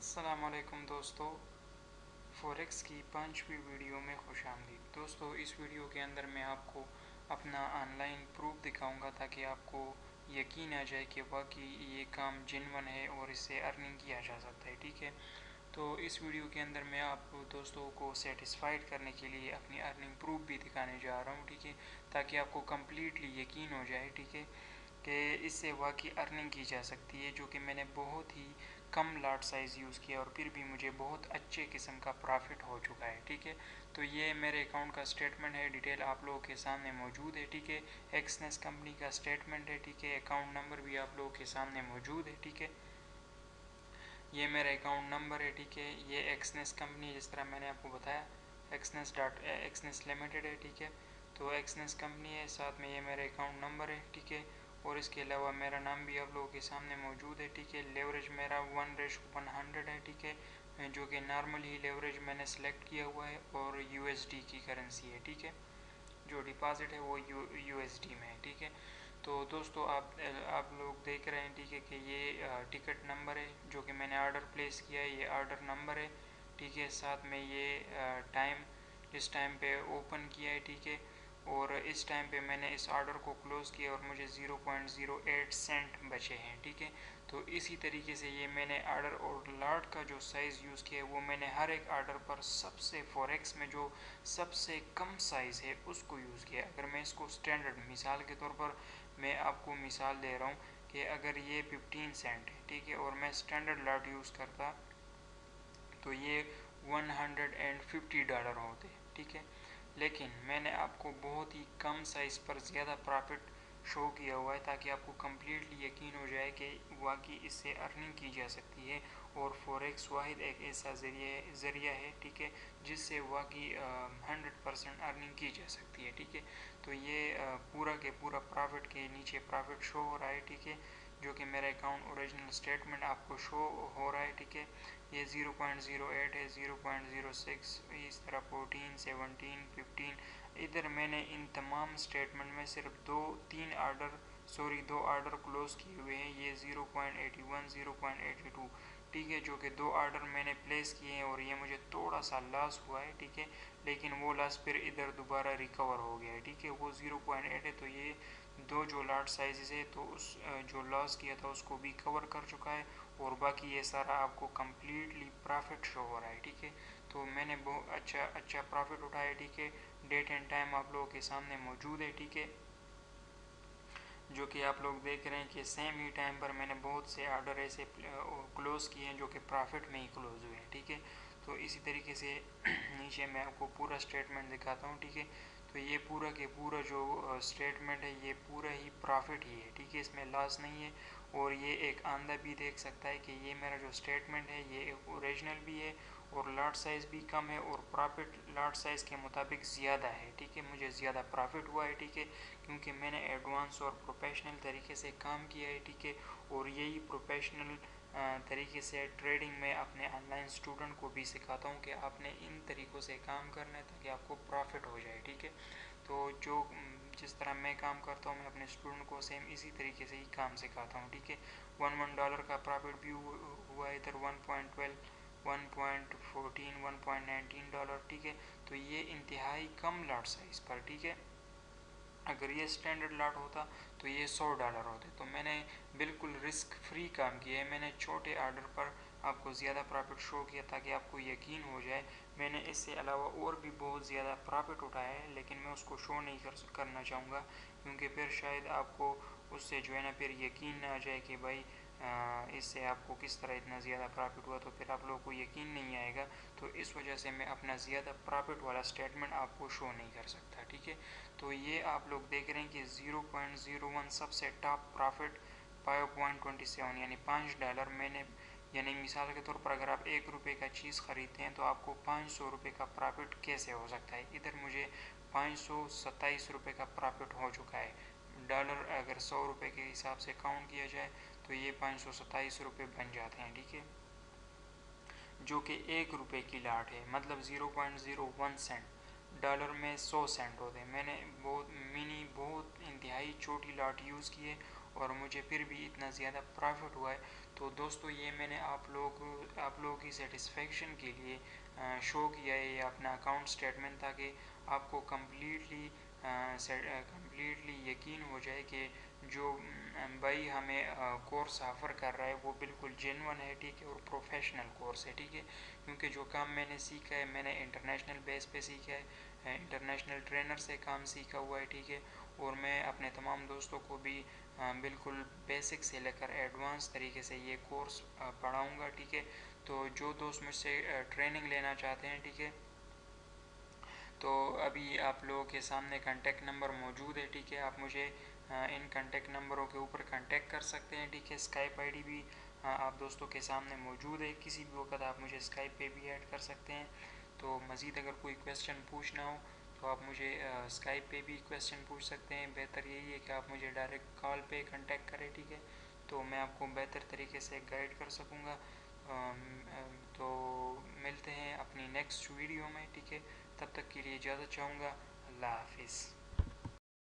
अस्सलामुअलैकुम दोस्तों, फ़ॉरेक्स की 5वीं वीडियो में खुशामदीद। दोस्तों, इस वीडियो के अंदर मैं आपको अपना ऑनलाइन प्रूफ दिखाऊंगा ताकि आपको यकीन आ जाए कि वाकई ये काम जेन्युइन है और इससे अर्निंग किया जा सकता है। ठीक है, तो इस वीडियो के अंदर मैं आप दोस्तों को सेटिस्फाइड करने के लिए अपनी अर्निंग प्रूफ भी दिखाने जा रहा हूँ। ठीक है, ताकि आपको कम्प्लीटली यकीन हो जाए, ठीक है, कि इससे वाकई अर्निंग की जा सकती है। जो कि मैंने बहुत ही कम लॉट साइज़ यूज़ किया और फिर भी मुझे बहुत अच्छे किस्म का प्रॉफिट हो चुका है। ठीक है, तो ये मेरे अकाउंट का स्टेटमेंट है, डिटेल आप लोगों के सामने मौजूद है। ठीक है, एक्सनेस कंपनी का स्टेटमेंट है। ठीक है, अकाउंट नंबर भी आप लोगों के सामने मौजूद है। ठीक है, ये मेरा अकाउंट नंबर है। ठीक है, ये एक्सनेस कंपनी जिस तरह मैंने आपको बताया एक्सनेस लिमिटेड है। ठीक है, तो एक्सनेस कंपनी है, साथ में ये मेरा अकाउंट नंबर है। ठीक है, और इसके अलावा मेरा नाम भी आप लोगों के सामने मौजूद है। ठीक है, लेवरेज मेरा 1:100 है। ठीक है, जो कि नॉर्मली लेवरेज मैंने सेलेक्ट किया हुआ है और यूएसडी की करेंसी है। ठीक है, जो डिपॉजिट है वो यूएसडी में है। ठीक है, तो दोस्तों आप लोग देख रहे हैं, ठीक है, कि ये टिकट नंबर है जो कि मैंने ऑर्डर प्लेस किया है, ये ऑर्डर नंबर है। ठीक है, साथ में ये टाइम इस टाइम पे ओपन किया है। ठीक है, और इस टाइम पे मैंने इस ऑर्डर को क्लोज़ किया और मुझे 0.08 सेंट बचे हैं। ठीक है, तो इसी तरीके से ये मैंने ऑर्डर और लॉट का जो साइज़ यूज़ किया है वो मैंने हर एक ऑर्डर पर सबसे फॉरेक्स में जो सबसे कम साइज़ है उसको यूज़ किया। अगर मैं इसको स्टैंडर्ड मिसाल के तौर पर मैं आपको मिसाल दे रहा हूँ कि अगर ये 15 सेंट है, ठीक है, और मैं स्टैंडर्ड लॉट यूज़ करता तो ये $150 होते। ठीक है, लेकिन मैंने आपको बहुत ही कम साइज़ पर ज़्यादा प्रॉफिट शो किया हुआ है ताकि आपको कम्प्लीटली यकीन हो जाए कि वाकई इससे अर्निंग की जा सकती है और फॉरेक्स वाहिद एक ऐसा ज़रिया है, ठीक है, जिससे वाकई 100% अर्निंग की जा सकती है। ठीक है, तो ये पूरा के पूरा प्रॉफिट के नीचे प्रॉफिट शो हो रहा है। ठीक है, जो कि मेरा अकाउंट ओरिजिनल स्टेटमेंट आपको शो हो रहा है। ठीक है, ये 0.08 है, 0.06, इस तरह 14, 17, 15। इधर मैंने इन तमाम स्टेटमेंट में सिर्फ दो ऑर्डर क्लोज किए हुए हैं, ये 0.81, 0.82। ठीक है, जो कि दो ऑर्डर मैंने प्लेस किए हैं और ये मुझे थोड़ा सा लॉस हुआ है। ठीक है, लेकिन वो लॉस फिर इधर दोबारा रिकवर हो गया है। ठीक है, वो 0.8 है, तो ये दो जो लार्ज साइजेस है तो उस जो लॉस किया था उसको भी कवर कर चुका है और बाकी ये सारा आपको कम्प्लीटली प्रॉफिट शो हो रहा है। ठीक है, तो मैंने बहुत अच्छा प्रॉफिट उठाया। ठीक है, डेट एंड टाइम आप लोगों के सामने मौजूद है। ठीक है, जो कि आप लोग देख रहे हैं कि सेम ही टाइम पर मैंने बहुत से ऑर्डर ऐसे क्लोज़ किए हैं जो कि प्रॉफिट में ही क्लोज़ हुए हैं। ठीक है, तो इसी तरीके से नीचे मैं आपको पूरा स्टेटमेंट दिखाता हूँ। ठीक है, तो ये पूरा के पूरा जो स्टेटमेंट है ये पूरा ही प्रॉफिट ही है। ठीक है, इसमें लॉस नहीं है और ये एक आंदा भी देख सकता है कि ये मेरा जो स्टेटमेंट है ये ओरिजिनल भी है और लॉट साइज़ भी कम है और प्रॉफिट लॉट साइज़ के मुताबिक ज़्यादा है। ठीक है, मुझे ज़्यादा प्रॉफिट हुआ है। ठीक है, क्योंकि मैंने एडवांस और प्रोफेशनल तरीके से काम किया है। ठीक है, और यही प्रोफेशनल तरीके से ट्रेडिंग में अपने ऑनलाइन स्टूडेंट को भी सिखाता हूँ कि आपने इन तरीक़ों से काम करना है ताकि आपको प्रॉफिट हो जाए। ठीक है, तो जिस तरह मैं काम करता हूँ मैं अपने स्टूडेंट को सेम इसी तरीके से ही काम सिखाता हूँ। ठीक है, $1 का प्रॉफिट भी हुआ इधर 1.12, 1.14, $1.19। ठीक है, तो ये इंतहाई कम लॉट साइज़ पर। ठीक है, अगर ये स्टैंडर्ड लॉट होता तो ये $100 होते। तो मैंने बिल्कुल रिस्क फ्री काम किया है। मैंने छोटे ऑर्डर पर आपको ज़्यादा प्रॉफिट शो किया ताकि आपको यकीन हो जाए। मैंने इससे अलावा और भी बहुत ज़्यादा प्रॉफिट उठाया है लेकिन मैं उसको शो नहीं करना चाहूँगा क्योंकि फिर शायद आपको उससे जो है ना फिर यकीन ना आ जाए कि भाई इससे आपको किस तरह इतना ज़्यादा प्रॉफिट हुआ, तो फिर आप लोगों को यकीन नहीं आएगा। तो इस वजह से मैं अपना ज़्यादा प्रॉफिट वाला स्टेटमेंट आपको शो नहीं कर सकता। ठीक है, तो ये आप लोग देख रहे हैं कि 0.01 सबसे टॉप प्रॉफिट 5.27 यानी $5 मैंने, यानी मिसाल के तौर पर अगर आप ₹1 का चीज़ ख़रीदते हैं तो आपको ₹500 का प्रॉफिट कैसे हो सकता है। इधर मुझे ₹527 का प्रॉफिट हो चुका है। डॉलर अगर ₹100 के हिसाब से काउंट किया जाए तो ये ₹527 बन जाते हैं। ठीक है, जो कि ₹1 की लाट है, मतलब 0.01 सेंट। डॉलर में 100 सेंट होते हैं। मैंने बहुत इंतहाई छोटी लाट यूज़ की है और मुझे फिर भी इतना ज़्यादा प्रॉफिट हुआ है। तो दोस्तों ये मैंने आप लोगों की सेटिस्फेक्शन के लिए शो किया है ये अपना अकाउंट स्टेटमेंट, ताकि आपको कम्प्लीटली यकीन हो जाए कि जो भाई हमें कोर्स ऑफ़र कर रहा है वो बिल्कुल जेन्युइन है, ठीक है, और प्रोफेशनल कोर्स है, ठीक है। क्योंकि जो काम मैंने सीखा है मैंने इंटरनेशनल बेस पे सीखा है, इंटरनेशनल ट्रेनर से काम सीखा हुआ है, ठीक है। और मैं अपने तमाम दोस्तों को भी बिल्कुल बेसिक से लेकर एडवांस तरीके से ये कोर्स पढ़ाऊँगा, ठीक है। तो जो दोस्त मुझसे ट्रेनिंग लेना चाहते हैं, ठीक है, तो अभी आप लोगों के सामने कांटेक्ट नंबर मौजूद है, ठीक है। आप मुझे इन कांटेक्ट नंबरों के ऊपर कांटेक्ट कर सकते हैं, ठीक है। स्काइप आईडी भी आप दोस्तों के सामने मौजूद है, किसी भी वक्त आप मुझे स्काइप पे भी ऐड कर सकते हैं। तो मज़ीद अगर कोई क्वेश्चन पूछना हो तो आप मुझे स्काइप पे भी क्वेश्चन पूछ सकते हैं। बेहतर यही है कि आप मुझे डायरेक्ट कॉल पे कांटेक्ट करें, ठीक है, तो मैं आपको बेहतर तरीके से गाइड कर सकूँगा। तो मिलते हैं अपनी नेक्स्ट वीडियो में, ठीक है। तब तक के लिए इजाज़त चाहूँगा। अल्लाह हाफिज़।